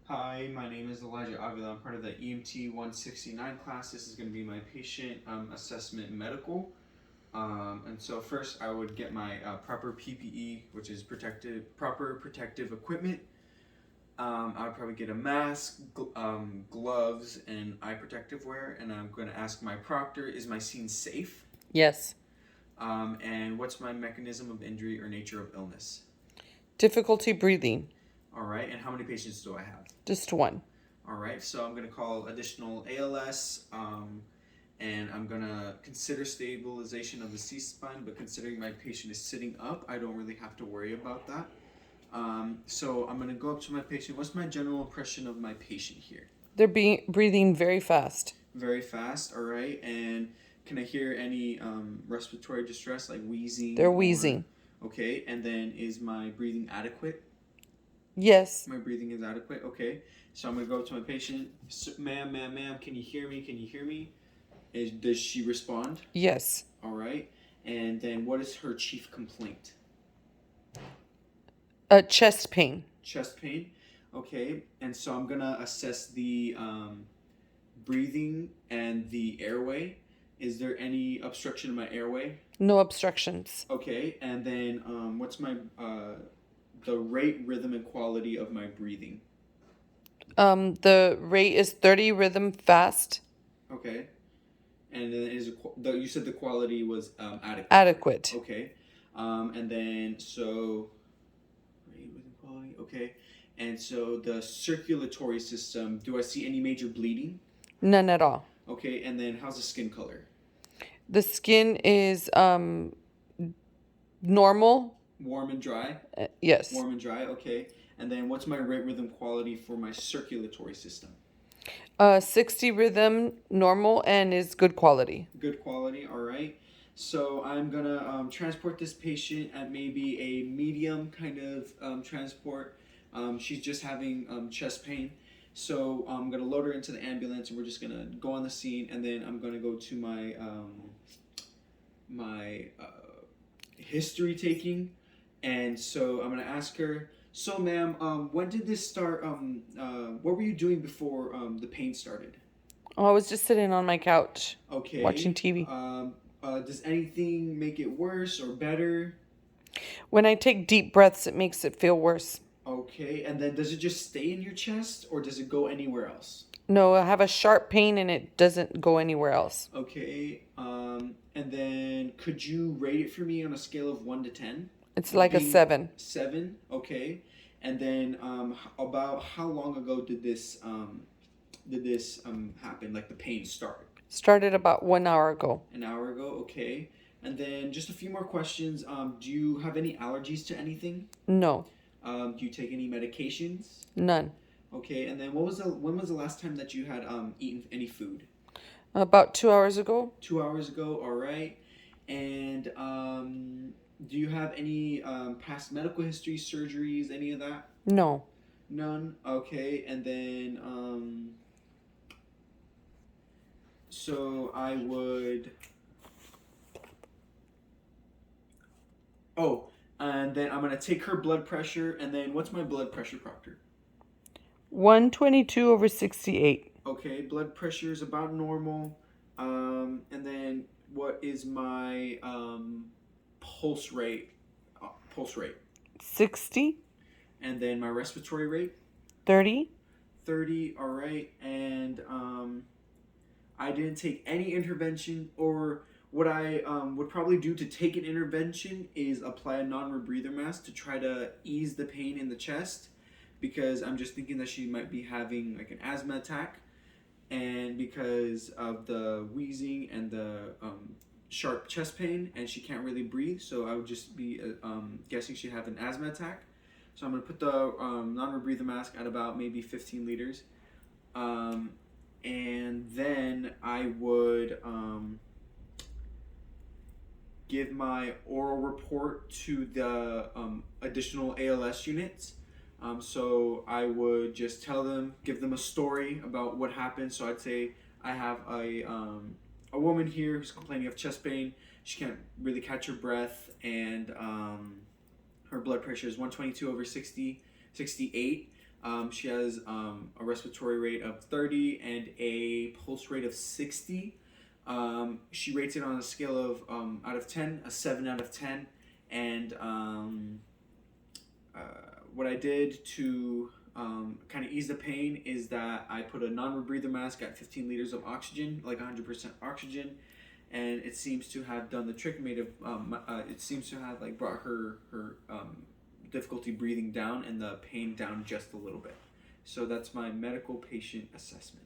Hi, my name is Elijah Avila. I'm part of the EMT 169 class. This is going to be my patient assessment medical. And so first I would get my proper PPE, which is proper protective equipment. I would probably get a mask, gloves, and eye protective wear. And I'm going to ask my proctor, is my scene safe? Yes. And what's my mechanism of injury or nature of illness? Difficulty breathing. All right, and how many patients do I have? Just one. All right, so I'm going to call additional ALS, and I'm going to consider stabilization of the C-spine, but considering my patient is sitting up, I don't really have to worry about that. So I'm going to go up to my patient. What's my general impression of my patient here? They're breathing very fast. Very fast, all right. And can I hear any respiratory distress, like wheezing? They're wheezing. Okay, and then is my breathing adequate? Yes. My breathing is adequate, okay. So I'm going to go up to my patient. Ma'am, can you hear me? Can you hear me? Does she respond? Yes. All right. And then what is her chief complaint? Chest pain. Chest pain. Okay. And so I'm going to assess the breathing and the airway. Is there any obstruction in my airway? No obstructions. Okay. And then what's my the rate, rhythm, and quality of my breathing? The rate is 30 rhythm fast. Okay. And then you said the quality was adequate. Adequate. Okay. And then so rate with quality. Okay. And so the circulatory system. Do I see any major bleeding? None at all. Okay. And then how's the skin color? The skin is normal. Warm and dry. Yes. Warm and dry. Okay. And then what's my rate, rhythm, quality for my circulatory system? 60 rhythm, normal, and is good quality. Good quality, all right. So I'm gonna transport this patient at maybe a medium kind of transport. She's just having chest pain. So I'm gonna load her into the ambulance and we're just gonna go on the scene, and then I'm gonna go to my history taking. And so I'm gonna ask her, so, ma'am, when did this start? What were you doing before the pain started? Oh, I was just sitting on my couch. Okay. Watching TV. Does anything make it worse or better? When I take deep breaths, it makes it feel worse. Okay. And then does it just stay in your chest or does it go anywhere else? No, I have a sharp pain and it doesn't go anywhere else. Okay. And then could you rate it for me on a scale of 1 to 10? It's like a 7. 7, okay. And then about how long ago did this happen? Like the pain start? Started about 1 hour ago. An hour ago, okay. And then just a few more questions. Do you have any allergies to anything? No. Do you take any medications? None. Okay. And then when was the last time that you had eaten any food? About 2 hours ago. 2 hours ago, all right. And do you have any past medical history, surgeries, any of that? No. None? Okay. And then, so I would... Oh, and then I'm going to take her blood pressure, and then what's my blood pressure, proctor? 122/68. Okay, blood pressure is about normal. And then what is my pulse rate? 60. And then my respiratory rate? 30. 30, all right. And I didn't take any intervention, or what I would probably do to take an intervention is apply a non-rebreather mask to try to ease the pain in the chest, because I'm just thinking that she might be having like an asthma attack, and because of the wheezing and the sharp chest pain, and she can't really breathe, so I would just be guessing she'd have an asthma attack. So I'm going to put the non-rebreather mask at about maybe 15 liters. And then I would give my oral report to the additional ALS units. So I would just give them a story about what happened. So I'd say I have a woman here who's complaining of chest pain. She can't really catch her breath, and her blood pressure is 122/68. She has a respiratory rate of 30 and a pulse rate of 60. She rates it on a scale of out of 10, a 7 out of 10. And what I did to kind of ease the pain is that I put a non-rebreather mask at 15 liters of oxygen, like 100% oxygen, and it seems to have done the trick. It seems to have like brought her difficulty breathing down and the pain down just a little bit. So that's my medical patient assessment.